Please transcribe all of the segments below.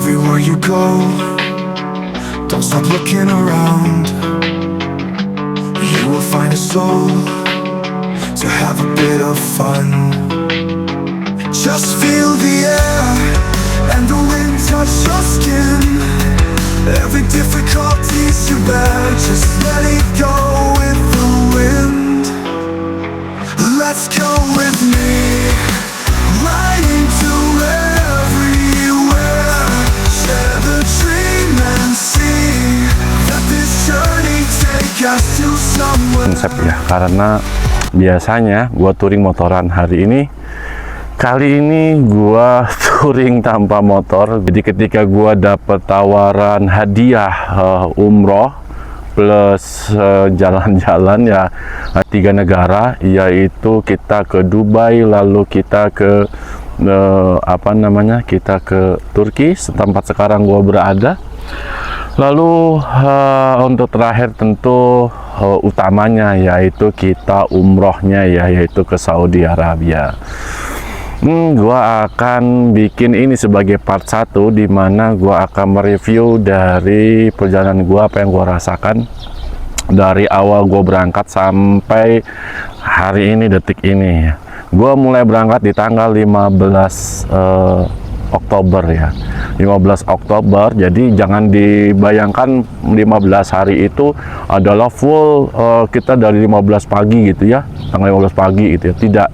Everywhere you go, don't stop looking around. You will find a soul to have a bit of fun. Just feel the air and the wind touch your skin. Every difficulty's you bear, just let it go with the wind. Let's go with me, riding to everywhere. Share the dream and see that this journey take us to somewhere. Konsep ya, karena biasanya gua touring motoran. Kali ini gua touring tanpa motor. Jadi ketika gua dapet tawaran hadiah umroh plus jalan-jalan ya 3 negara, yaitu kita ke Dubai, lalu kita ke kita ke Turki, tempat sekarang gua berada. Lalu untuk terakhir tentu utamanya yaitu kita umrohnya yaitu ke Saudi Arabia. Gua akan bikin ini sebagai part 1, di mana gua akan mereview dari perjalanan gua, apa yang gua rasakan dari awal gua berangkat sampai hari ini, detik ini. Gua mulai berangkat di tanggal 15 Oktober ya, 15 Oktober. Jadi jangan dibayangkan 15 hari itu adalah full kita dari 15 pagi gitu ya, tanggal 15 pagi gitu ya. Tidak,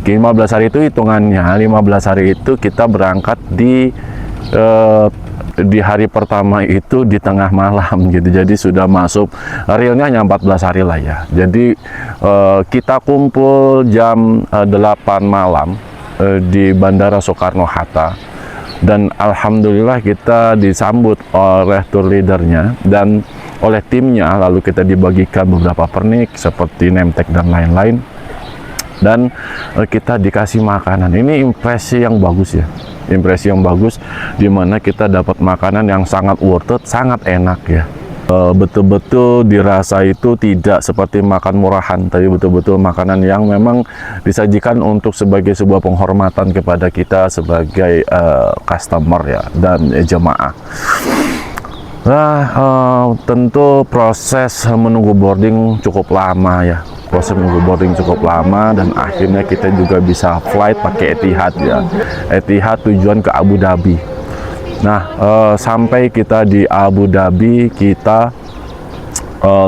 15 hari itu hitungannya 15 hari itu kita berangkat di hari pertama itu di tengah malam gitu. Jadi sudah masuk realnya hanya 14 hari lah ya. Jadi kita kumpul jam 8 malam di Bandara Soekarno-Hatta. Dan alhamdulillah kita disambut oleh tour leadernya dan oleh timnya. Lalu kita dibagikan beberapa pernik seperti name tag dan lain-lain, dan kita dikasih makanan. Ini impresi yang bagus ya, impresi yang bagus, dimana kita dapat makanan yang sangat worth it, sangat enak ya. Betul-betul dirasa itu tidak seperti makan murahan, tapi betul-betul makanan yang memang disajikan untuk sebagai sebuah penghormatan kepada kita sebagai customer ya dan jemaah. Nah, tentu proses menunggu boarding cukup lama ya. Proses menunggu boarding cukup lama, dan akhirnya kita juga bisa flight pakai Etihad ya. Etihad tujuan ke Abu Dhabi. Nah, sampai kita di Abu Dhabi, kita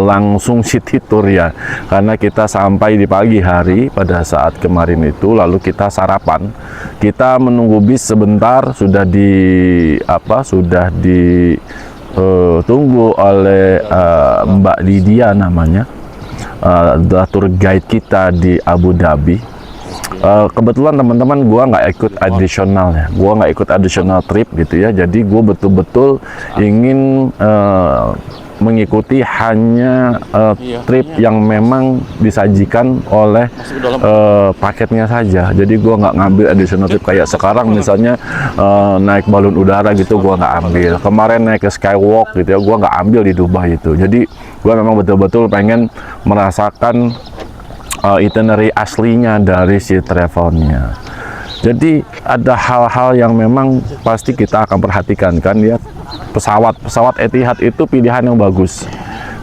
langsung city tour ya, karena kita sampai di pagi hari pada saat kemarin itu. Lalu kita sarapan, kita menunggu bis sebentar, sudah ditunggu oleh Mbak Lydia namanya, tour guide kita di Abu Dhabi. Kebetulan teman-teman, gua nggak ikut additional ya, gua nggak ikut additional trip gitu ya. Jadi gua betul-betul ingin mengikuti hanya trip yang memang disajikan oleh paketnya saja. Jadi gua nggak ngambil additional trip kayak sekarang misalnya naik balon udara gitu, gua nggak ambil. Kemarin naik ke skywalk gitu ya, gua nggak ambil di Dubai itu. Jadi gua memang betul-betul pengen merasakan itinerary aslinya dari si travelnya. Jadi ada hal-hal yang memang pasti kita akan perhatikan kan ya. Pesawat Etihad itu pilihan yang bagus.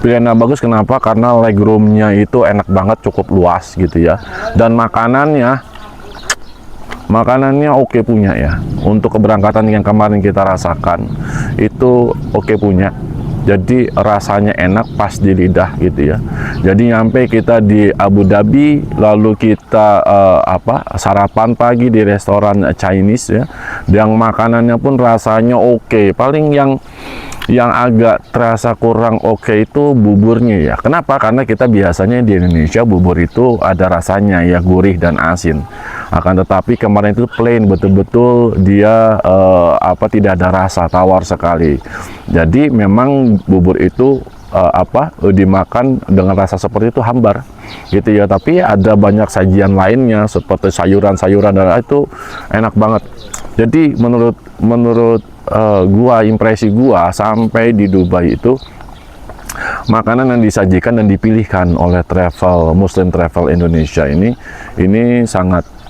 Pilihan yang bagus kenapa? Karena legroomnya itu enak banget, cukup luas gitu ya. Dan makanannya oke punya ya. Untuk keberangkatan yang kemarin kita rasakan itu oke punya. Jadi rasanya enak, pas di lidah gitu ya. Jadi nyampe kita di Abu Dhabi, lalu kita sarapan pagi di restoran Chinese ya. Yang makanannya pun rasanya oke. Paling yang agak terasa kurang oke itu buburnya ya. Kenapa? Karena kita biasanya di Indonesia bubur itu ada rasanya ya, gurih dan asin. Akan tetapi kemarin itu plain, betul-betul dia tidak ada rasa, tawar sekali. Jadi memang bubur itu dimakan dengan rasa seperti itu hambar gitu ya. Tapi ada banyak sajian lainnya seperti sayuran-sayuran, dan itu enak banget. Jadi menurut impresi gua sampai di Dubai itu, makanan yang disajikan dan dipilihkan oleh Muslim Travel Indonesia ini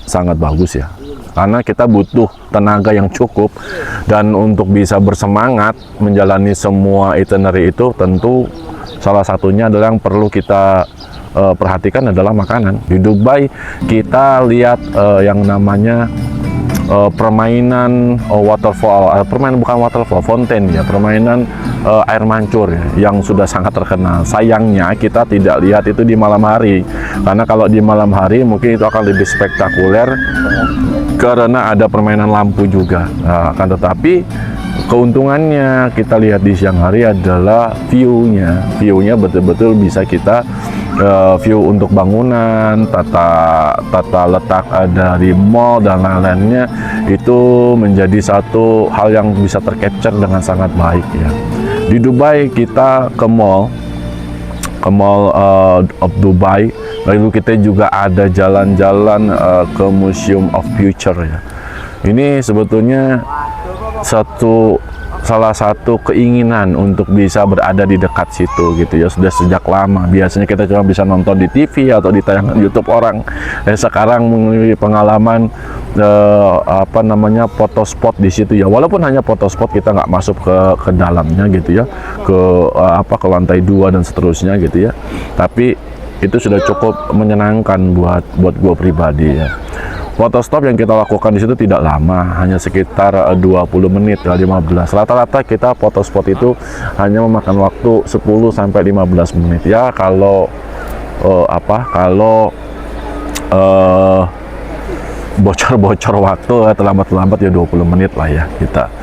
sangat bagus ya. karena kita butuh tenaga yang cukup, dan untuk bisa bersemangat menjalani semua itinerary itu tentu salah satunya adalah yang perlu kita perhatikan adalah makanan. Di Dubai kita lihat yang namanya permainan waterfall, permainan bukan waterfall, fountain ya, permainan air mancur ya, yang sudah sangat terkenal. Sayangnya kita tidak lihat itu di malam hari, karena kalau di malam hari mungkin itu akan lebih spektakuler karena ada permainan lampu juga. Nah, akan tetapi keuntungannya kita lihat di siang hari adalah view-nya betul-betul bisa kita view untuk bangunan, tata letak dari mall dan lain-lainnya, itu menjadi satu hal yang bisa tercapture dengan sangat baik ya. Di Dubai kita ke mall of Dubai, lalu kita juga ada jalan-jalan ke Museum of Future ya. Ini sebetulnya salah satu keinginan untuk bisa berada di dekat situ gitu ya, sudah sejak lama. Biasanya kita cuma bisa nonton di TV atau di tayangan YouTube orang. Sekarang memiliki pengalaman foto spot di situ ya, walaupun hanya foto spot, kita nggak masuk ke dalamnya gitu ya, ke lantai 2 dan seterusnya gitu ya, tapi itu sudah cukup menyenangkan buat gue pribadi ya. Foto stop yang kita lakukan di situ tidak lama, hanya sekitar 20 menit ya, 15. Rata-rata kita foto spot itu hanya memakan waktu 10 sampai 15 menit ya, kalau bocor-bocor waktu terlambat ya 20 menit lah ya kita.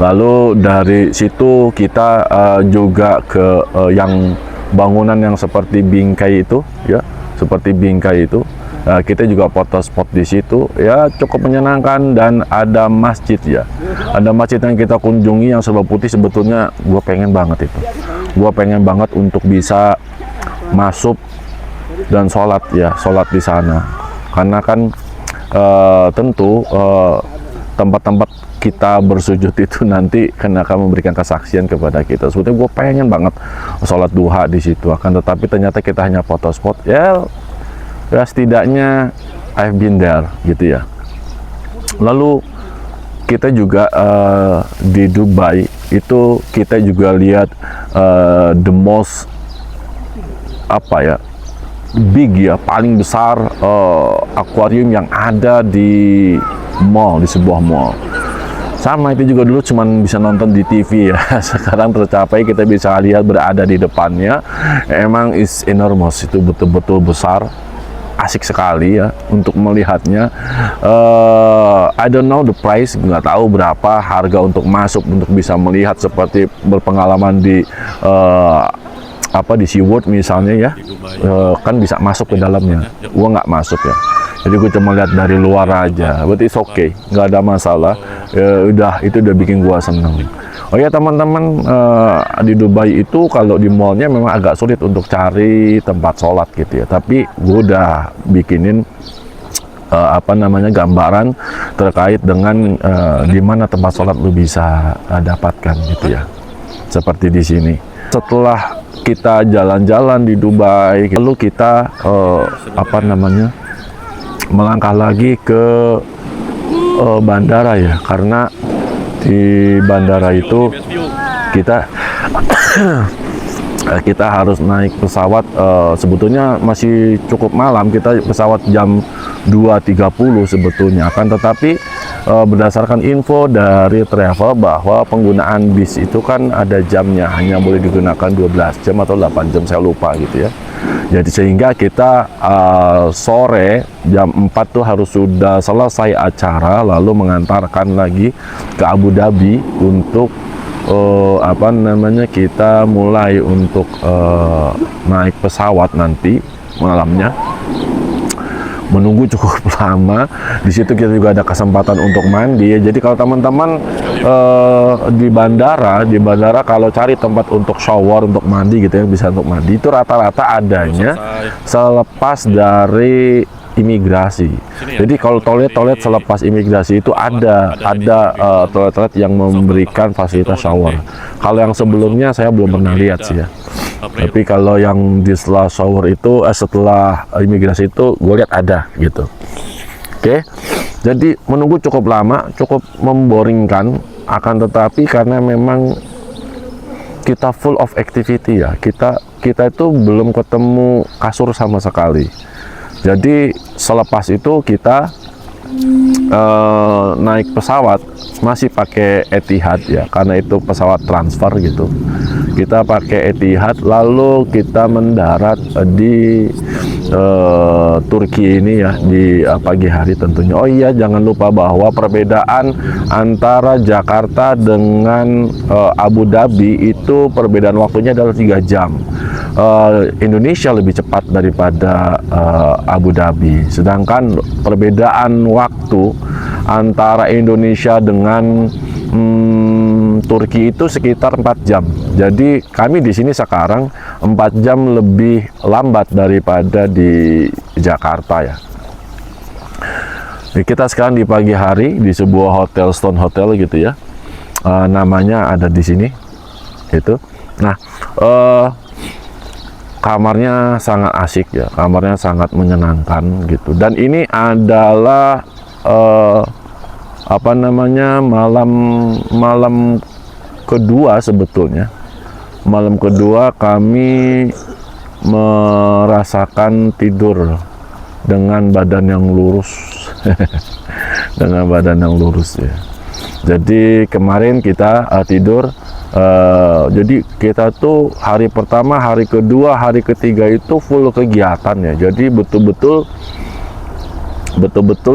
Lalu dari situ kita juga ke yang bangunan yang seperti bingkai itu ya, kita juga foto spot di situ ya, cukup menyenangkan. Dan ada masjid ya, ada masjid yang kita kunjungi yang serba putih. Sebetulnya gue pengen banget untuk bisa masuk dan sholat di sana, karena kan tentu tempat-tempat kita bersujud itu nanti akan memberikan kesaksian kepada kita. Sebetulnya gue pengen banget sholat duha di situ, akan tetapi ternyata kita hanya foto spot ya setidaknya I've been there gitu ya. Lalu kita juga di Dubai itu kita juga lihat the most big ya, paling besar akuarium yang ada di sebuah mall. Sama itu juga dulu cuman bisa nonton di TV ya. Sekarang tercapai, kita bisa lihat berada di depannya. Emang is enormous, itu betul-betul besar. Asik sekali ya untuk melihatnya. I don't know the price, nggak tahu berapa harga untuk masuk, untuk bisa melihat seperti berpengalaman di di SeaWorld misalnya ya, kan bisa masuk ke dalamnya. Gua nggak masuk ya, jadi gue cuma lihat dari luar aja. Berarti it's okay, nggak ada masalah. Itu udah bikin gua seneng. Oh ya teman-teman, di Dubai itu kalau di mallnya memang agak sulit untuk cari tempat sholat gitu ya, tapi gue udah bikinin gambaran terkait dengan di mana tempat sholat lu bisa dapatkan gitu ya, seperti di sini. Setelah kita jalan-jalan di Dubai, lalu kita melangkah lagi ke bandara ya, karena di bandara itu kita harus naik pesawat. Sebetulnya masih cukup malam, kita pesawat jam 2.30 sebetulnya, akan tetapi berdasarkan info dari travel bahwa penggunaan bis itu kan ada jamnya, hanya boleh digunakan 12 jam atau 8 jam, saya lupa gitu ya. Jadi sehingga kita sore jam 4 tuh harus sudah selesai acara, lalu mengantarkan lagi ke Abu Dhabi untuk kita mulai untuk naik pesawat nanti malamnya. Menunggu cukup lama. Di situ kita juga ada kesempatan untuk mandi ya. Jadi kalau teman-teman di bandara kalau cari tempat untuk shower, untuk mandi gitu ya, bisa untuk mandi, itu rata-rata adanya selepas dari imigrasi. Jadi kalau toilet selepas imigrasi itu ada toilet yang memberikan fasilitas shower. Kalau yang sebelumnya saya belum pernah lihat sih ya. Tapi kalau yang di setelah shower itu setelah imigrasi itu gue lihat ada gitu. Oke. Jadi menunggu cukup lama, cukup memboringkan, akan tetapi karena memang kita full of activity ya, kita itu belum ketemu kasur sama sekali. Jadi selepas itu kita naik pesawat masih pakai Etihad ya, karena itu pesawat transfer gitu. Kita pakai Etihad, lalu kita mendarat di Turki ini ya di pagi hari tentunya. Oh iya, jangan lupa bahwa perbedaan antara Jakarta dengan Abu Dhabi itu perbedaan waktunya adalah 3 jam. Indonesia lebih cepat daripada Abu Dhabi, sedangkan perbedaan waktu antara Indonesia dengan Turki itu sekitar 4 jam. Jadi kami di sini sekarang 4 jam lebih lambat daripada di Jakarta ya. Kita sekarang di pagi hari di sebuah hotel, Stone Hotel gitu ya. Namanya ada di sini. Itu. Nah, kamarnya sangat asik ya. Kamarnya sangat menyenangkan gitu. Dan ini adalah apa namanya, malam kedua sebetulnya. Malam kedua kami merasakan tidur dengan badan yang lurus. Dengan badan yang lurus ya. Jadi kemarin kita tidur, jadi kita tuh hari pertama, hari kedua, hari ketiga itu full kegiatan ya. Jadi betul-betul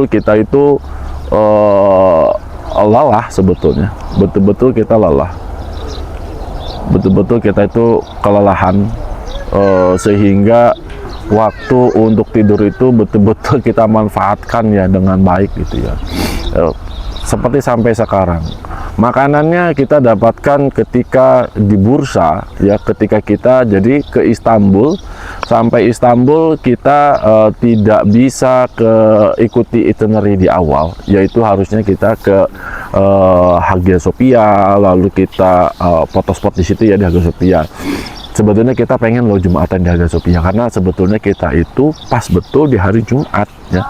kita itu lelah sebetulnya. Betul-betul kita lelah. Betul-betul kita itu kelelahan, sehingga waktu untuk tidur itu betul-betul kita manfaatkan ya dengan baik gitu ya. Seperti sampai sekarang. Makanannya kita dapatkan ketika di bursa ya, ketika kita jadi ke Istanbul. Sampai Istanbul kita tidak bisa ikuti itinerary di awal, yaitu harusnya kita ke Hagia Sophia, lalu kita foto spot di situ ya di Hagia Sophia. Sebetulnya kita pengen loh Jumatan di Hagia Sophia, karena sebetulnya kita itu pas betul di hari Jumat ya.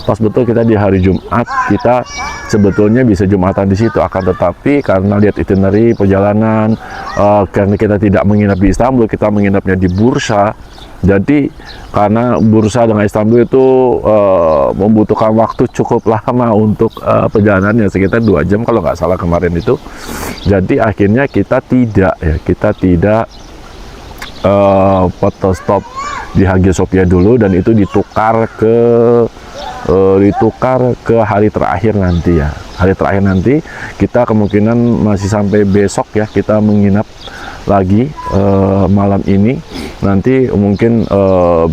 Pas betul kita di hari Jumat, kita sebetulnya bisa Jumatan di situ. Akan tetapi karena lihat itinerary perjalanan, karena kita tidak menginap di Istanbul, kita menginapnya di Bursa. Jadi karena Bursa dengan Istanbul itu membutuhkan waktu cukup lama untuk perjalanannya, sekitar 2 jam kalau nggak salah kemarin itu. Jadi akhirnya kita tidak foto stop di Hagia Sophia dulu, dan itu ditukar ke hari terakhir nanti ya. Hari terakhir nanti kita kemungkinan masih sampai besok ya, kita menginap lagi malam ini. Nanti mungkin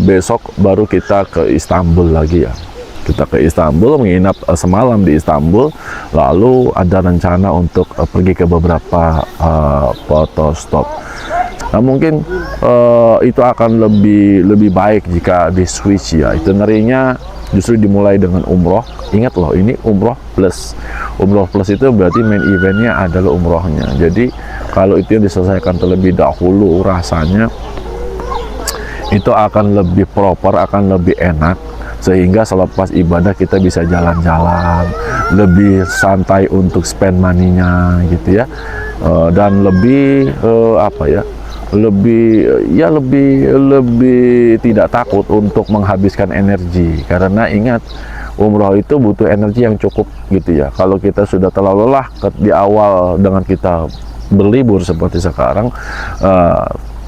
besok baru kita ke Istanbul lagi ya. Kita ke Istanbul, menginap semalam di Istanbul, lalu ada rencana untuk pergi ke beberapa foto stop. Nah, mungkin itu akan lebih baik jika di switch ya. Itinerary-nya justru dimulai dengan umroh. Ingat loh, ini umroh plus. Umroh plus itu berarti main eventnya adalah umrohnya. Jadi kalau itu yang diselesaikan terlebih dahulu, rasanya itu akan lebih proper, akan lebih enak, sehingga selepas ibadah kita bisa jalan-jalan, lebih santai untuk spend money-nya gitu ya, dan lebih lebih tidak takut untuk menghabiskan energi. Karena ingat, umroh itu butuh energi yang cukup gitu ya. Kalau kita sudah terlalu lelah di awal dengan kita berlibur seperti sekarang,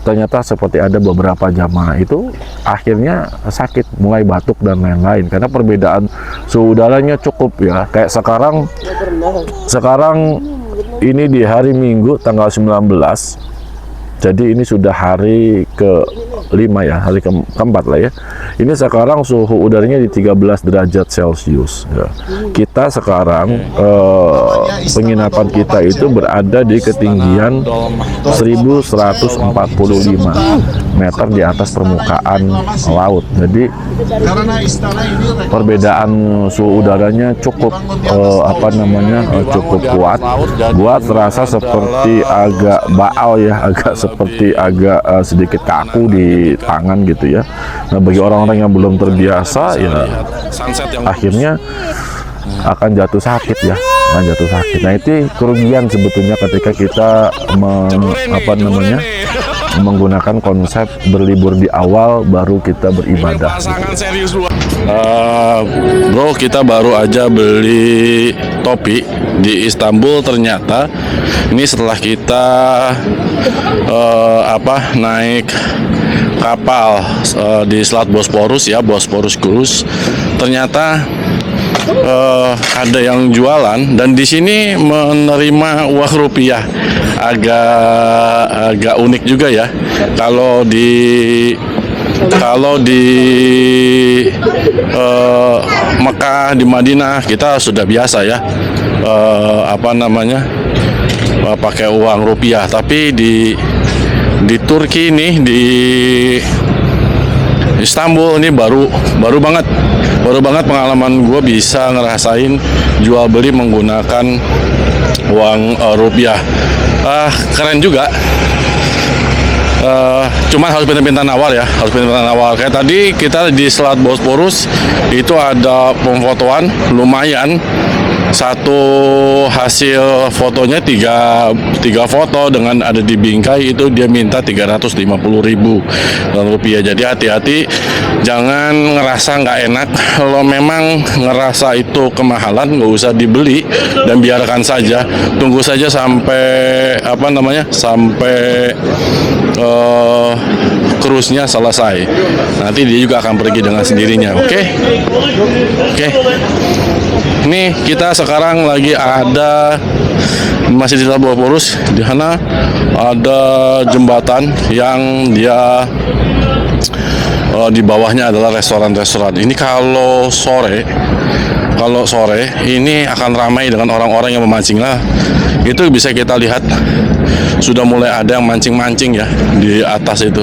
ternyata seperti ada beberapa jamaah itu akhirnya sakit, mulai batuk dan lain-lain, karena perbedaan suhu udaranya cukup ya. Kayak sekarang ini di hari Minggu tanggal 19, jadi ini sudah hari ke-5 ya, hari keempat lah ya. Ini sekarang suhu udaranya di 13 derajat Celcius ya. Kita sekarang penginapan kita itu berada di ketinggian 1145 meter di atas permukaan laut. Jadi perbedaan suhu udaranya cukup cukup kuat. Buat terasa seperti agak baal ya, agak sedikit kaku di tangan gitu ya. Nah, bagi orang-orang yang belum terbiasa ya, akhirnya akan jatuh sakit ya, akan jatuh sakit. Nah itu kerugian sebetulnya ketika kita menggunakan konsep berlibur di awal baru kita beribadah. Bro, kita baru aja beli topi di Istanbul. Ternyata ini setelah kita naik kapal di Selat Bosporus ya, Bosporus Cruise. Ternyata ada yang jualan dan di sini menerima uang rupiah. Agak unik juga ya. Kalau di Mekah, di Madinah kita sudah biasa ya pakai uang rupiah, tapi di Turki ini, di Istanbul ini baru banget pengalaman gue bisa ngerasain jual beli menggunakan uang rupiah. Keren juga. Cuman harus pintar-pintar nawar ya, Kayak tadi kita di Selat Bosporus itu ada pemfotoan lumayan. Satu hasil fotonya tiga foto dengan ada di bingkai itu dia minta 350.000 rupiah. Jadi hati-hati, jangan ngerasa nggak enak. Kalau memang ngerasa itu kemahalan, nggak usah dibeli dan biarkan saja. Tunggu saja sampai cruise-nya selesai. Nanti dia juga akan pergi dengan sendirinya. Oke. Ini kita sekarang lagi ada masih di Selat Bosporus. Di sana ada jembatan yang dia di bawahnya adalah restoran-restoran. Ini kalau sore ini akan ramai dengan orang-orang yang memancing lah. Itu bisa kita lihat sudah mulai ada yang mancing-mancing ya di atas itu.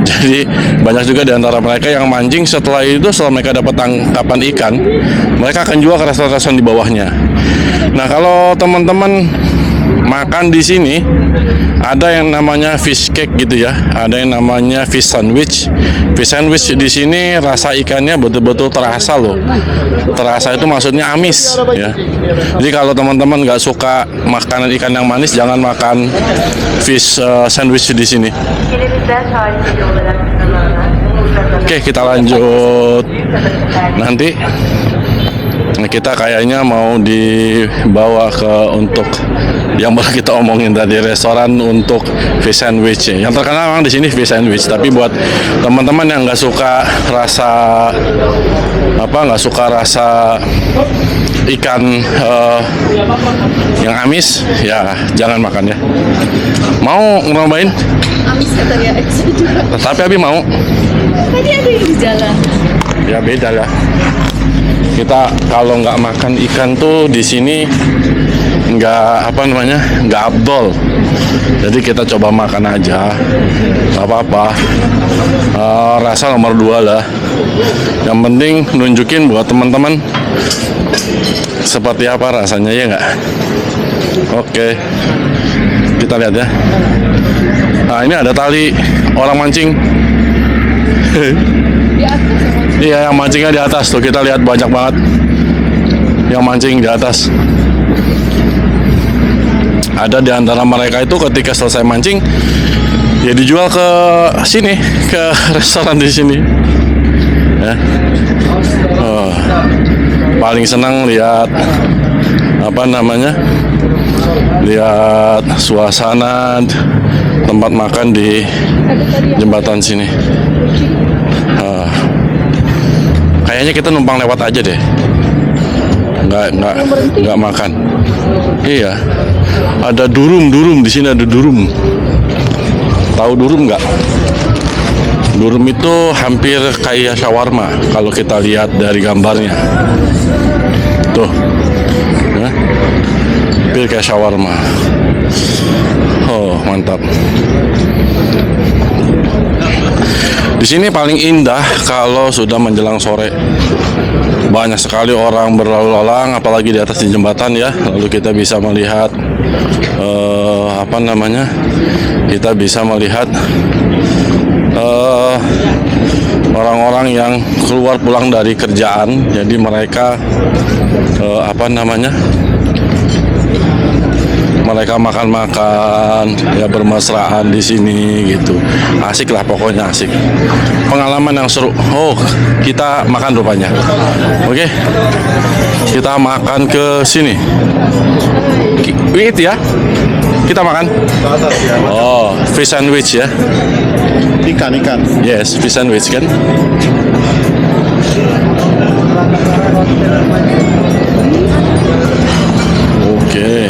Jadi banyak juga di antara mereka yang mancing. Setelah mereka dapat tangkapan ikan, mereka akan jual ke restoran-restoran di bawahnya. Nah, kalau teman-teman makan di sini, ada yang namanya fish cake gitu ya, ada yang namanya fish sandwich. Fish sandwich di sini rasa ikannya betul-betul terasa loh. Terasa itu maksudnya amis ya. Jadi kalau teman-teman nggak suka makanan ikan yang manis, jangan makan fish sandwich di sini. Oke, kita lanjut. Nanti kita kayaknya mau dibawa untuk yang baru kita omongin tadi, restoran untuk fish sandwich. Yang terkenal memang di sini fish sandwich, tapi buat teman-teman yang nggak suka rasa ikan yang amis, ya jangan makan ya. Mau ngerobain? Amis kata ya, Tapi Abi mau. tadi ada yang di jalan. Ya beda lah. Kita kalau nggak makan ikan tuh di sini nggak abdol. Jadi kita coba makan aja, nggak apa-apa. Rasa nomor 2 lah. Yang penting nunjukin buat teman-teman seperti apa rasanya, ya nggak? Oke, kita lihat ya. Nah, ini ada tali orang mancing. Di atas ya, Iya, yang mancingnya di atas tuh, kita lihat banyak banget yang mancing di atas. Ada di antara mereka itu ketika selesai mancing, ya dijual ke sini, ke restoran di sini. Ya. Paling senang lihat lihat suasana tempat makan di jembatan sini. Kayaknya kita numpang lewat aja deh, nggak makan. Iya, ada durum di sini, ada durum. Tahu durum nggak? Durum itu hampir kayak shawarma kalau kita lihat dari gambarnya. Tuh, ya, hampir kayak shawarma. Oh, mantap. Di sini paling indah kalau sudah menjelang sore. Banyak sekali orang berlalu lalang, apalagi di atas di jembatan ya. Lalu kita bisa melihat orang-orang yang keluar pulang dari kerjaan, jadi mereka mereka makan-makan, ya bermesraan di sini gitu. Asik lah pokoknya, asik. Pengalaman yang seru. Oh, kita makan rupanya. Oke. Kita makan ke sini. Wait ya. Kita makan. Oh, fish sandwich ya. Ikan. Yes, fish sandwich kan. Oke.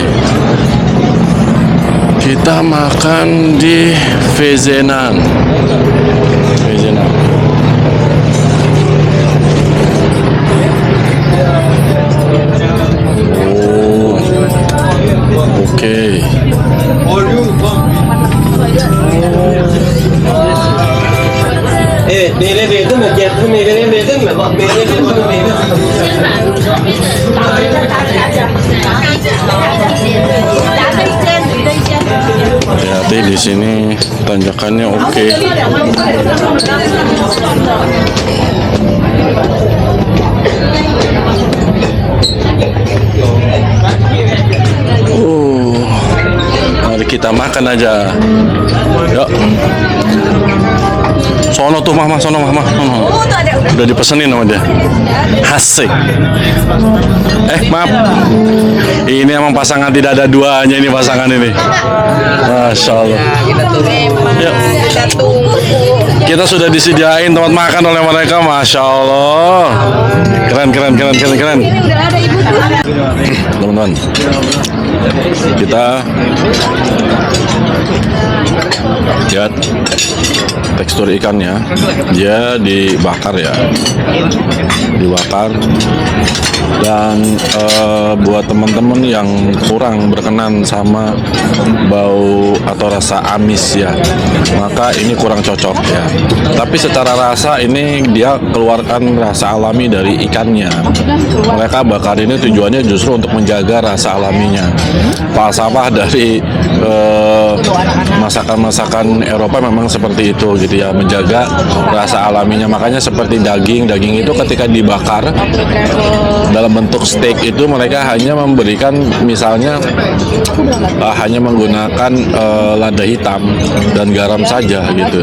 Kita makan di Vezenan. Oh, oke. Evet, meyve verdim mi? Getiri meyveleri verdim mi? Bak meyve verdim mi? Meyve Hati-hati di sini, tanjakannya oke. Mari kita makan aja. Yuk. Sono tuh mama, sono. Udah dipesenin sama dia. Asik. Maaf. Ini emang pasangan tidak ada duanya ini pasangan ini. Masya Allah. Yuk. Kita sudah disediain tempat makan oleh mereka, Masya Allah. Keren. Teman-teman, kita lihat tekstur ikannya, dia dibakar ya, dan buat teman-teman yang kurang berkenan sama bau atau rasa amis ya, maka ini kurang cocok ya. Tapi secara rasa ini dia keluarkan rasa alami dari ikannya. Mereka bakar ini tujuannya justru untuk menjaga rasa alaminya. Falsafah dari masakan-masakan Eropa memang seperti itu gitu ya, menjaga rasa alaminya. Makanya seperti daging itu ketika dibakar dalam bentuk steak itu mereka hanya memberikan, misalnya hanya menggunakan lada hitam dan garam saja gitu.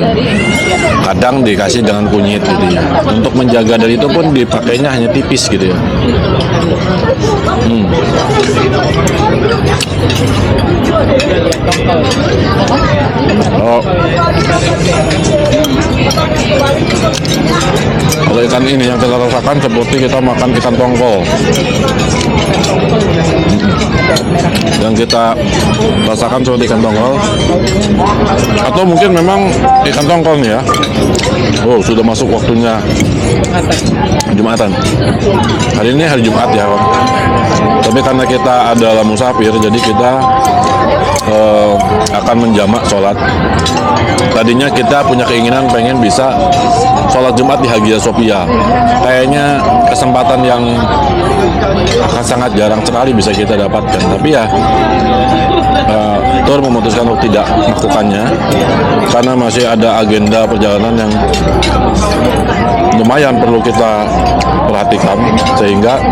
Kadang dikasih dengan kunyit gitu ya. Untuk menjaga dari itu pun dipakainya hanya tipis gitu ya. Kalau ikan ini yang kita rasakan seperti kita makan ikan tongkol. Yang kita rasakan seperti ikan tongkol. Atau mungkin memang ikan tongkol nih ya. Oh, sudah masuk waktunya Jumatan. Hari ini hari Jumat ya, Bang. Tapi karena kita adalah musafir, jadi kita akan menjamak sholat. Tadinya kita punya keinginan pengen bisa sholat Jumat di Hagia Sophia. Kayaknya kesempatan yang sangat jarang sekali bisa kita dapatkan. Tapi ya, Tur memutuskan untuk tidak melakukannya karena masih ada agenda perjalanan yang lumayan perlu kita perhatikan, sehingga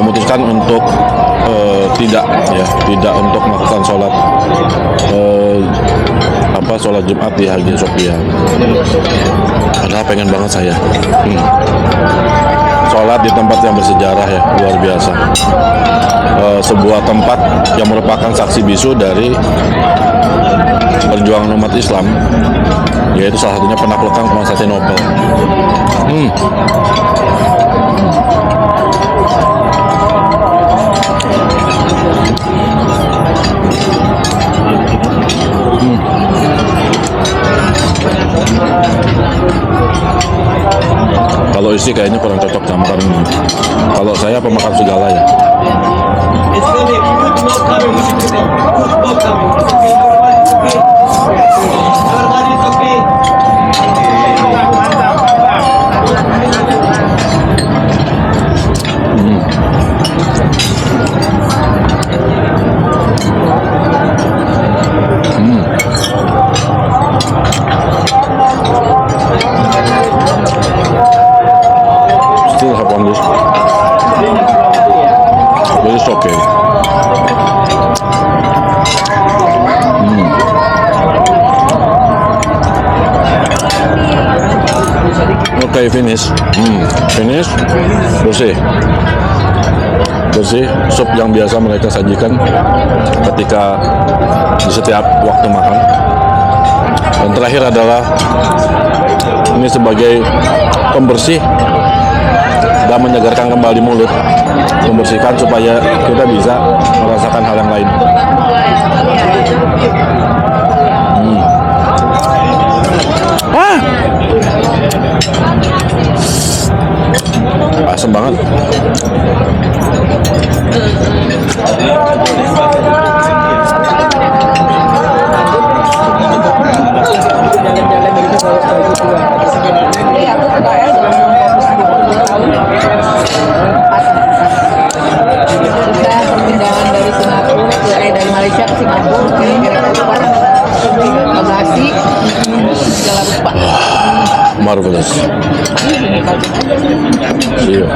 memutuskan untuk tidak untuk melakukan sholat sholat Jumat di Hagia Sophia. Padahal pengen banget saya sholat di tempat yang bersejarah ya, luar biasa. Sebuah tempat yang merupakan saksi bisu dari perjuangan umat Islam, yaitu salah satunya penaklukan Konstantinopel. Kalau isi kayaknya kurang cocok sama kami. Kalau saya pemakan segala ya. Selesai finish. Finish. Bersih. Bersih. Sup yang biasa mereka sajikan ketika di setiap waktu makan. Dan terakhir adalah ini sebagai pembersih dan menyegarkan kembali mulut, membersihkan supaya kita bisa merasakan hal yang lain. Asam banget. Perpindahan dari Singapura dari Malaysia ke Singapura kira-kira bagasi segala rupa. Marvelous. Iya.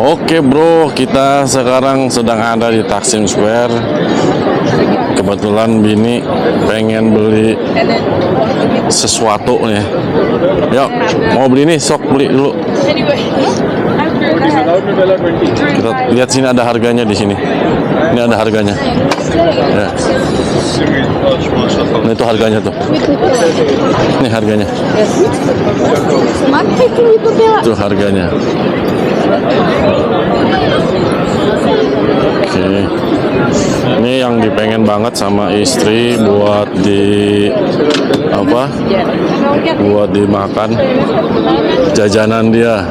Oke bro, kita sekarang sedang ada di Taksim Square. Kebetulan Bini pengen beli sesuatu nih. Yuk, mau beli nih, sok beli dulu. Kita lihat sini ada harganya di sini. Ini ada harganya. Ya. Nah, itu harganya tuh. Ini harganya. Itu harganya. Oke. Ini yang dipengen banget sama istri buat di apa? Buat dimakan jajanan dia.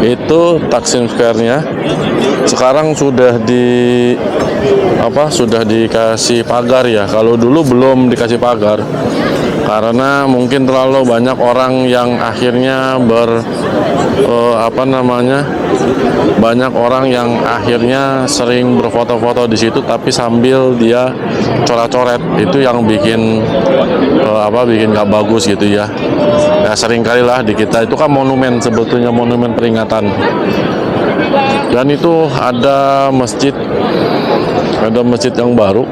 Itu Taksim Square-nya sekarang sudah di apa? Sudah dikasih pagar ya. Kalau dulu belum dikasih pagar karena mungkin terlalu banyak orang yang akhirnya banyak orang yang akhirnya sering berfoto-foto di situ tapi sambil dia coret-coret, itu yang bikin bikin nggak bagus gitu ya. Ya sering kali lah di kita itu kan monumen, sebetulnya monumen peringatan. Dan itu ada masjid yang baru.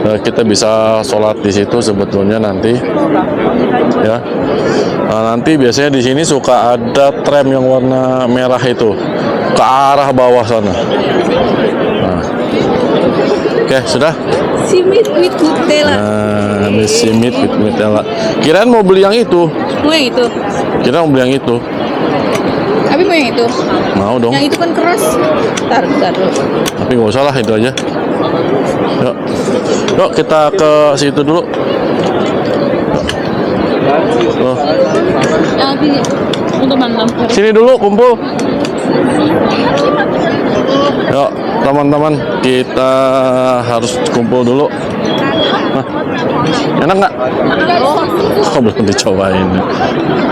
Kita bisa sholat di situ sebetulnya nanti, ya. Nah, nanti biasanya di sini suka ada tram yang warna merah itu ke arah bawah sana. Nah. Oke, sudah. Simit with Nutella. Nah, ini simit with Nutella. Kirain mau beli yang itu. Mau yang itu? Kira mau beli yang itu. Abi mau yang itu? Mau dong. Yang itu kan keras. Tar dulu. Tapi nggak usah lah, itu aja. Yuk kita ke situ dulu. Oh. Abi untuk malam. Sini dulu kumpul. Yuk teman-teman, kita harus kumpul dulu. Nah, enak nggak? Oh, belum dicobain.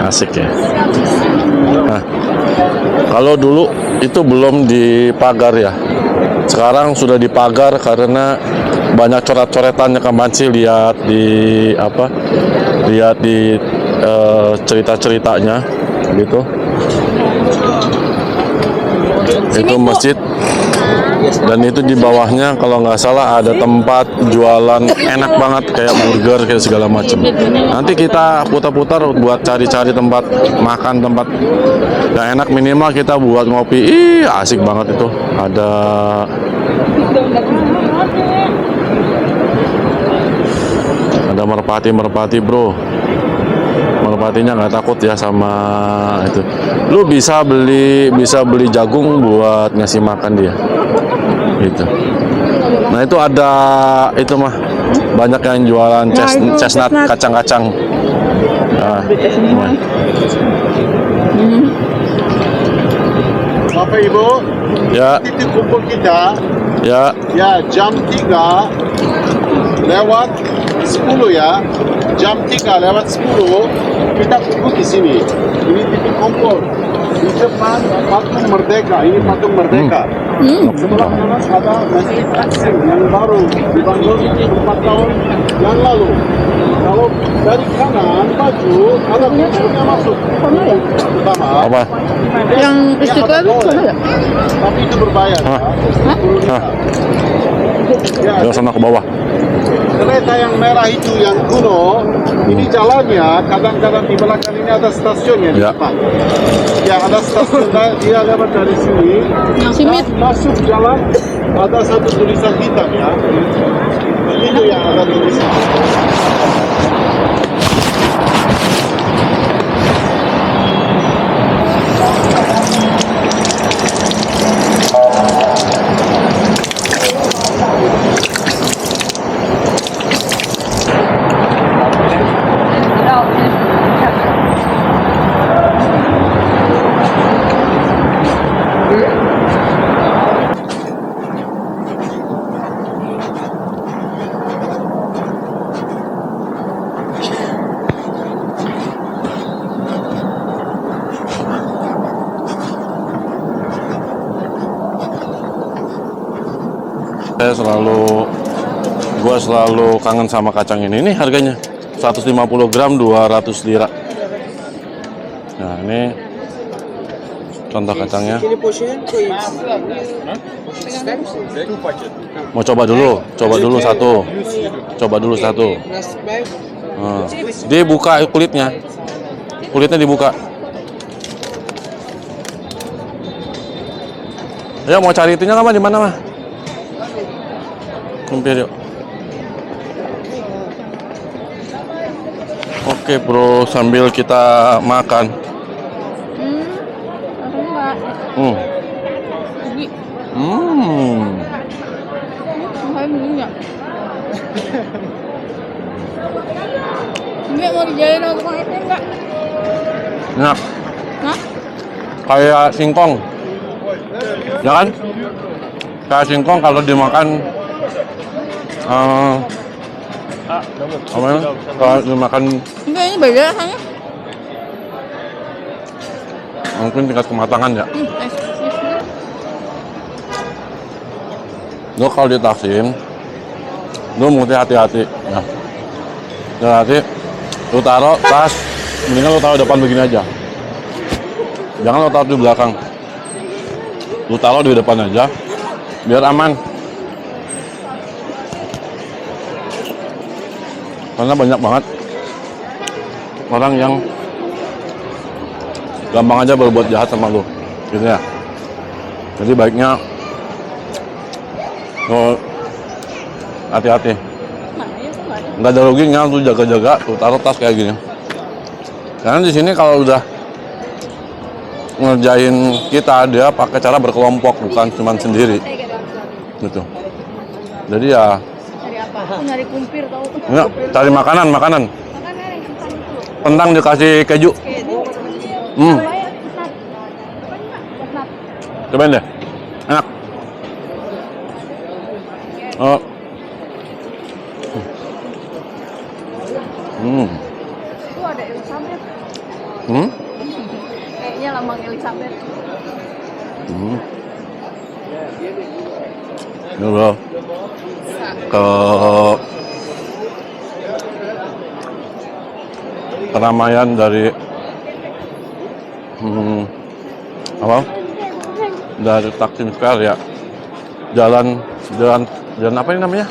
Asik ya. Nah, kalau dulu itu belum dipagar ya. Sekarang sudah dipagar karena banyak coret-coretannya. Kemarin sih lihat di cerita-ceritanya gitu. Itu masjid, dan itu di bawahnya kalau nggak salah ada tempat jualan enak banget kayak burger kayak segala macam. Nanti kita putar-putar buat cari-cari tempat makan, tempat yang enak, minimal kita buat ngopi. Ih, asik banget itu. Ada merpati bro. Merpatinya nggak takut ya sama itu. Lu bisa beli jagung buat ngasih makan dia gitu. Nah itu ada itu mah banyak yang jualan chestnut kacang-kacang. Nah, Bapak Ibu, ya titik kumpul kita ya ya jam 3 lewat 10 ya. Jam 3 lewat 10 kita kumpul di sini. Ini titik kumpul di depan patung Merdeka. Ini patung Merdeka. Sebelah kanan ada Masjid Taksim yang baru dibangun 4 tahun yang lalu. kalau dari kanan maju ada pintunya masuk. Sana ya? Pertama. Apa? Yang Istiqlal itu sana ya? Tapi itu berbayar. Hah? Pak. 10 juta. Hah? Ya, Yang sana ke bawah. kereta yang merah itu yang kuno, ini jalannya kadang-kadang di belakang ini ada stasiunnya di Ya. depan. Ya, ada stasiun, dia lewat dari sini. Yang Simit. Masuk jalan ada satu tulisan hitam ya. Itu yang ada tulisan. Gua selalu kangen sama kacang ini. Ini harganya 150 gram 200 lira. Nah, ini contoh kacangnya. Mau coba dulu satu. Nah, dibuka kulitnya dibuka. Ya mau cari itunya nggak mah, di mana mah? Kumpir yuk. Oke bro, sambil kita makan. Hmm. Ini mahal minyak. Ini mau dijalin aku pakai itu enggak? Enak, Hah? kayak singkong. Ya kan? Kayak singkong kalau dimakan apa ya? Kalau dimakan Enggak, ini beda rasanya. mungkin tingkat kematangan ya. Lo kalau ditaksin, lo mesti hati-hati. Nah, hati-hati. Lo taruh tas, mendingan lo taruh depan begini aja. Jangan lo taruh di belakang. Lo taruh di depan aja, biar aman. Karena banyak banget orang yang gampang aja berbuat jahat sama lo, gitu ya. Jadi baiknya lo hati-hati. Nggak ada ruginya tuh jaga-jaga, tuh taruh tas kayak gini. Karena di sini kalau udah ngerjain kita, dia pakai cara berkelompok, bukan cuma sendiri, gitu. Jadi ya. Cari apa? Aku nyari kumpir tau. Ya, cari makanan. Kentang dikasih keju. Cobain deh, enak. Oh. Itu ada Elizabeth. Kayaknya lambang Elizabeth. Ini bro, ke keramaian dari apa? Dari Taksim Square ya. Jalan apa ini namanya?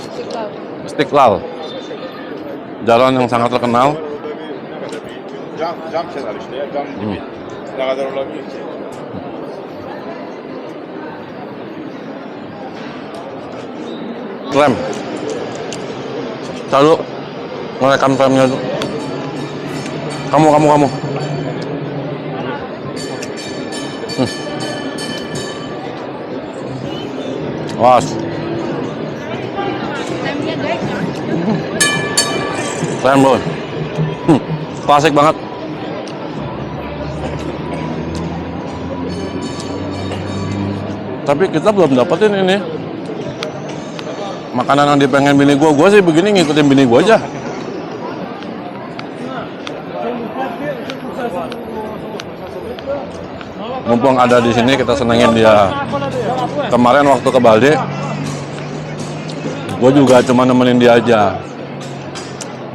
Istiqlal. Jalan yang sangat terkenal. Cam kenar işte ya, cam gibi. Ne kadar olabilir ki? Rem. Lalu merekam remnya dulu. Kamu. Was. Rem bro. Klasik banget. Tapi kita belum dapetin ini makanan yang dipengen bini gua sih begini, ngikutin bini gua aja. Mumpung ada di sini kita senengin dia. Kemarin waktu ke Bali, gua juga cuma nemenin dia aja.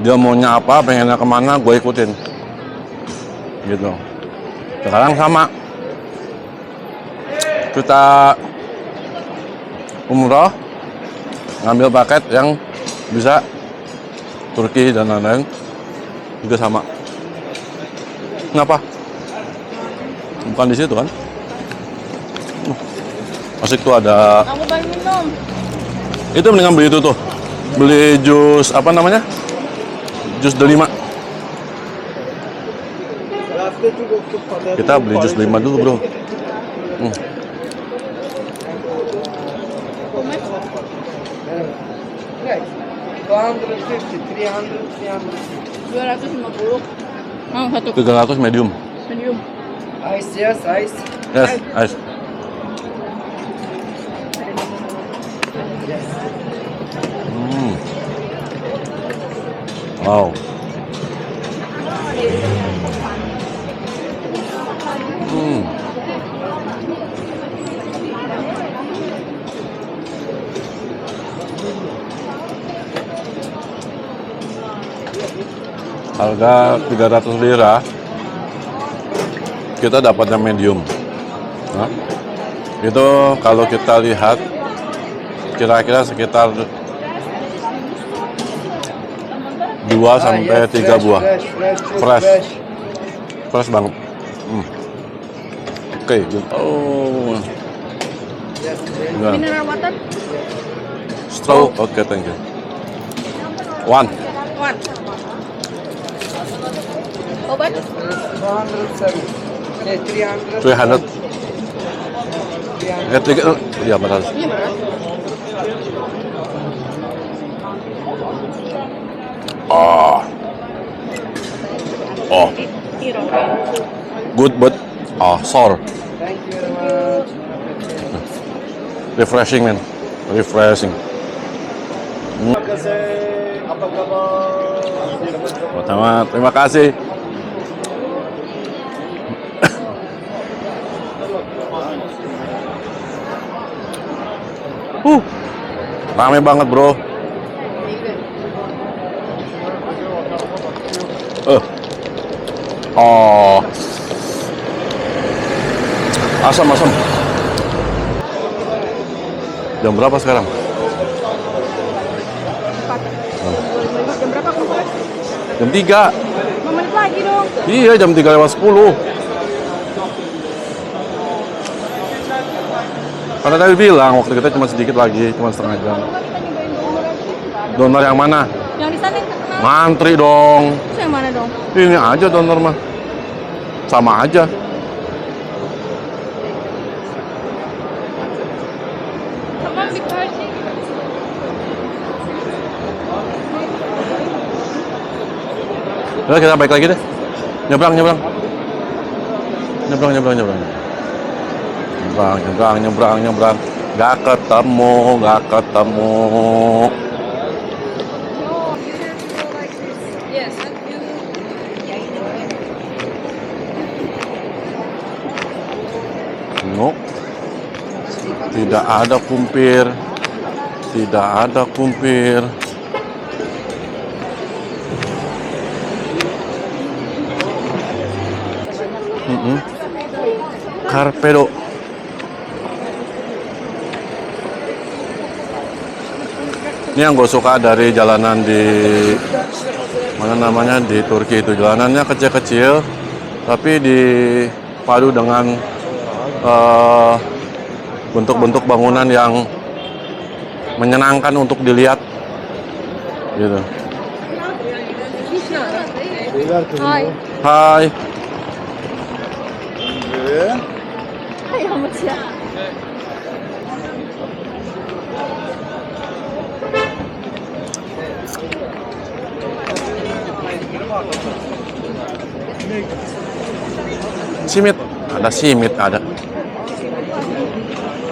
Dia maunya apa, pengennya kemana, gue ikutin. Gitu. Sekarang sama. Kita umroh, ngambil paket yang bisa Turki dan lain-lain, juga sama. Kenapa? Bukan di situ kan? Asik tuh ada. Aku pengen minum. Itu mendingan beli itu tuh. Beli jus apa namanya? Jus delima. Kita beli jus delima dulu, bro. Guys, 250, 300, 250. Mau satu 300 medium. medium. Ice, yes, ice. Yes, ice. Wow. Harga 300 lira, kita dapatnya medium. Nah, itu kalau kita lihat kira-kira sekitar 2 sampai 3 buah. Fresh banget. Oke, gitu. Oh. Enggak. Mineral water. Straw. Oke, thank you. One. One. Obat. 207. Okay, 300. 300. Ya, benar. Iya berat. Oh, good but sour. Thank you very much. Refreshing, man. Refreshing. Apa kabar? Pertama, terima kasih. Rame banget, bro. Oh, asam. Jam berapa sekarang? Jam berapa kamu? Jam 3. 5 menit lagi dong. Iya, jam 3:10. Karena tadi bilang waktu kita cuma sedikit lagi, cuma setengah jam. Donor yang mana? Yang di sana yang terkenal. Ngantri dong. Terus yang mana dong? Ini aja donor mah. Sama aja. Sama big party. Udah, kita balik lagi deh. Nyebrang. Nyebrang. Gak ketemu. Yes. No. Tidak ada kumpir. Carpedo. Ini yang gue suka dari jalanan di mana namanya di Turki itu, jalanannya kecil-kecil tapi dipadu dengan bentuk-bentuk bangunan yang menyenangkan untuk dilihat gitu. Hai. Hai. Hai, amat ya. Simit ada.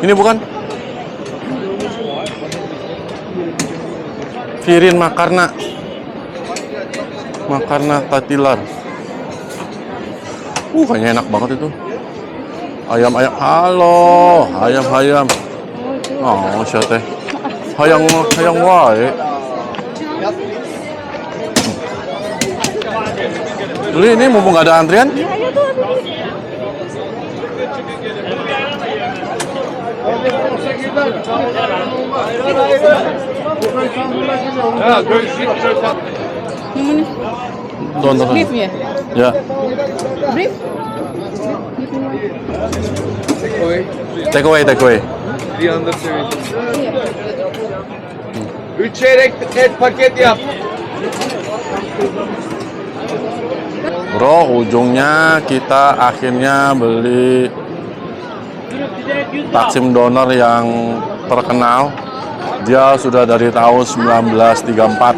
Ini bukan? Firin Makarna Tatilar. Kayaknya enak banget itu. Ayam. Halo, ayam. Oh, siapa teh? Hayang wae. Beli ini mumpung nggak ada antrian. Iya, ayo tuh beli. Yang mana? Tonton. Beef ya? Ya. Beef? Take away, take away. Üç çeyrek et paket yap. Bro, ujungnya kita akhirnya beli Taksim Doner yang terkenal. Dia sudah dari tahun 1934.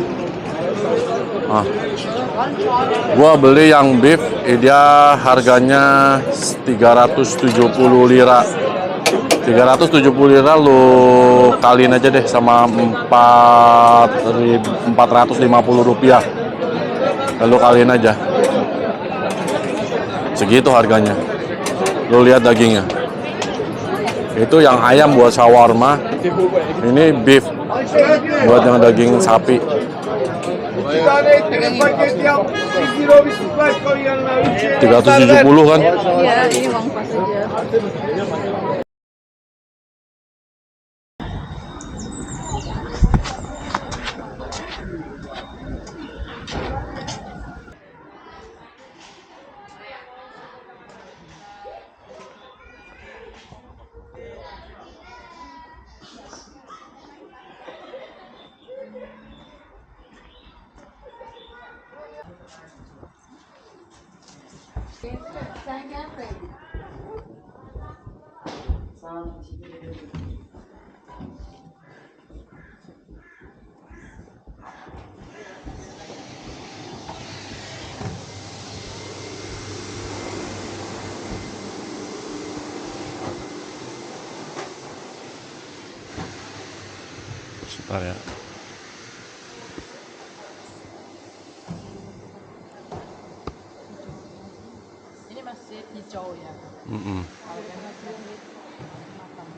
Gua beli yang beef, dia harganya 370 lira. 370 lira lu kaliin aja deh sama 4.450 rupiah. Lalu kaliin aja. Segitu harganya. Lu lihat dagingnya. Itu yang ayam buat shawarma. Ini beef buat yang daging sapi. İki tane et paket yap. 1 euro bir sipariş koy yanına. 370 kan? Iya, ini uang pas aja. Sebentar ya. Ini masih hijau ya. Kalau yang masih matang.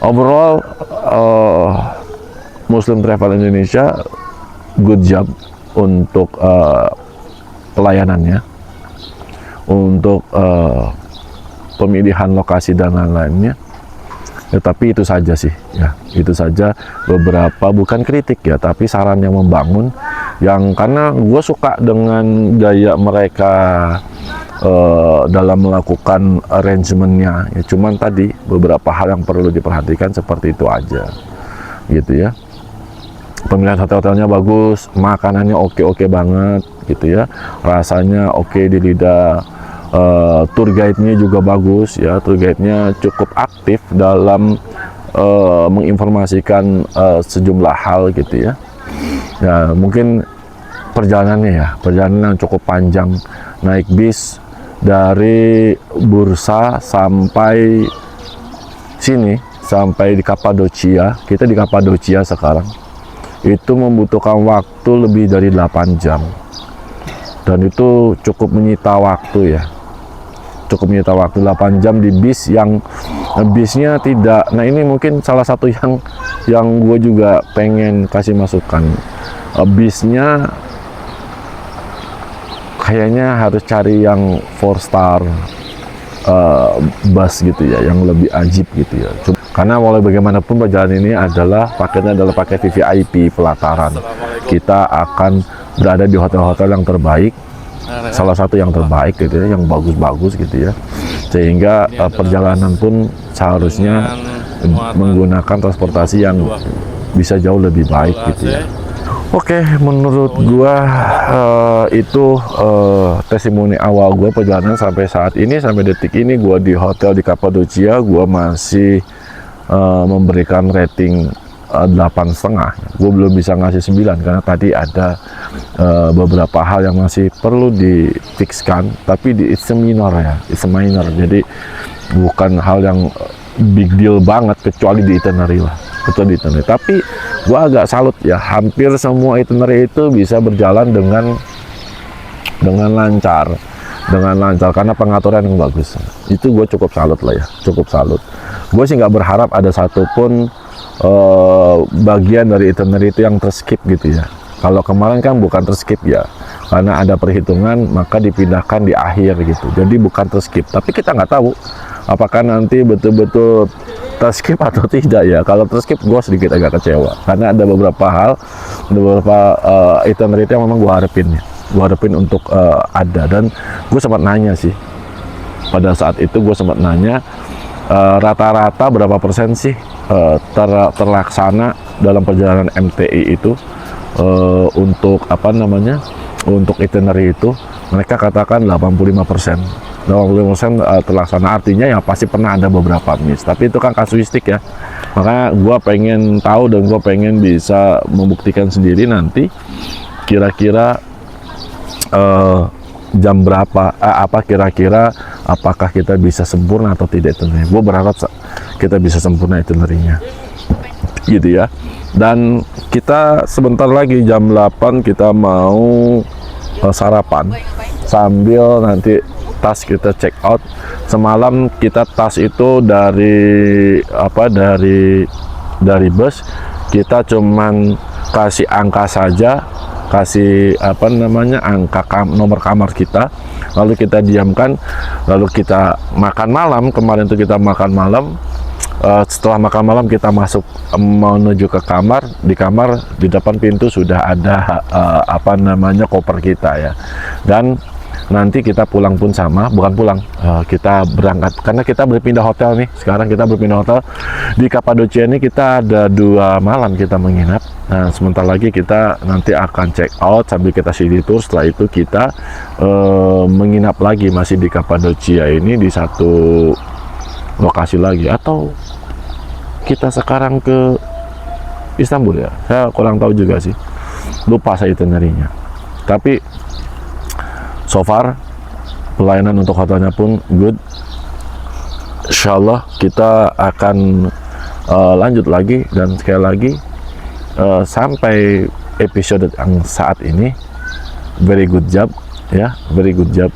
Overall, Muslim Travel Indonesia good job untuk pelayanannya, untuk pemilihan lokasi dan lain-lainnya. Tetapi itu saja sih, ya itu saja beberapa bukan kritik ya, tapi saran yang membangun. Yang karena gue suka dengan gaya mereka dalam melakukan arrangementnya. Ya, cuman tadi beberapa hal yang perlu diperhatikan seperti itu aja, gitu ya. Pemilihan hotel-hotelnya bagus, makanannya oke banget, gitu ya. Rasanya oke di lidah. Tour guide-nya juga bagus ya, tour guide-nya cukup aktif dalam menginformasikan sejumlah hal gitu ya. Ya mungkin perjalanannya yang cukup panjang, naik bis dari Bursa sampai sini, sampai di Kapadocia. Kita di Kapadocia sekarang itu membutuhkan waktu lebih dari 8 jam, dan itu cukup menyita waktu ya, cukup menyita waktu 8 jam di bis yang bisnya tidak. Nah ini mungkin salah satu yang gue juga pengen kasih masukan, bisnya kayaknya harus cari yang 4 star bus gitu ya, yang lebih ajib gitu ya. Karena walau bagaimanapun perjalanan ini adalah paketnya adalah paket VVIP pelataran. Kita akan berada di hotel-hotel yang terbaik, salah satu yang terbaik gitu ya, yang bagus-bagus gitu ya. Sehingga perjalanan pun seharusnya menggunakan transportasi yang bisa jauh lebih baik gitu ya. Oke, menurut gua itu testimoni awal gua perjalanan sampai saat ini, sampai detik ini gua di hotel di Cappadocia, gua masih memberikan rating 8,5. Gua belum bisa ngasih 9 karena tadi ada beberapa hal yang masih perlu difixkan, tapi it's a minor ya, it's a minor. Jadi bukan hal yang big deal banget kecuali di itinerary lah. Tapi gua agak salut ya, hampir semua itinerary itu bisa berjalan dengan lancar karena pengaturan yang bagus. Itu gue cukup salut lah ya, cukup salut. Gue sih nggak berharap ada satupun bagian dari itinerary itu yang terskip gitu ya. Kalau kemarin kan bukan terskip ya, karena ada perhitungan maka dipindahkan di akhir gitu. Jadi bukan terskip, tapi kita nggak tahu apakah nanti betul-betul terskip atau tidak ya. Kalau terskip gue sedikit agak kecewa karena ada beberapa hal, beberapa itinerary yang memang gue harapin untuk ada. Dan gue sempat nanya sih pada saat itu, gue sempat nanya rata-rata berapa persen sih terlaksana dalam perjalanan MTI itu untuk apa namanya, untuk itinerary itu. Mereka katakan 85%. 85% terlaksana, artinya ya pasti pernah ada beberapa miss, tapi itu kan kasuistik ya. Makanya gue pengen tahu dan gue pengen bisa membuktikan sendiri nanti kira-kira jam berapa, kira-kira apakah kita bisa sempurna atau tidak itinerary. Gue berharap kita bisa sempurna itinerary-nya gitu ya. Dan kita sebentar lagi jam 8 kita mau sarapan sambil nanti tas kita check out. Semalam kita tas itu dari bus kita cuman kasih angka saja, kasih nomor kamar kita, lalu kita diamkan, lalu kita makan malam. Kemarin itu kita makan malam. Setelah makan malam kita masuk menuju ke kamar. Di kamar di depan pintu sudah ada koper kita ya. Dan nanti kita pulang pun sama, kita berangkat karena kita berpindah hotel nih. Sekarang kita berpindah hotel di Cappadocia ini, kita ada 2 malam kita menginap. Nah, sebentar lagi kita nanti akan check out sambil kita city tour. Setelah itu kita menginap lagi masih di Cappadocia ini di satu lokasi lagi, atau kita sekarang ke Istanbul ya. Saya kurang tahu juga sih, lupa saya itinerary-nya. Tapi so far pelayanan untuk hotelnya pun good. Insyaallah kita akan lanjut lagi, dan sekali lagi sampai episode yang saat ini very good job ya, very good job.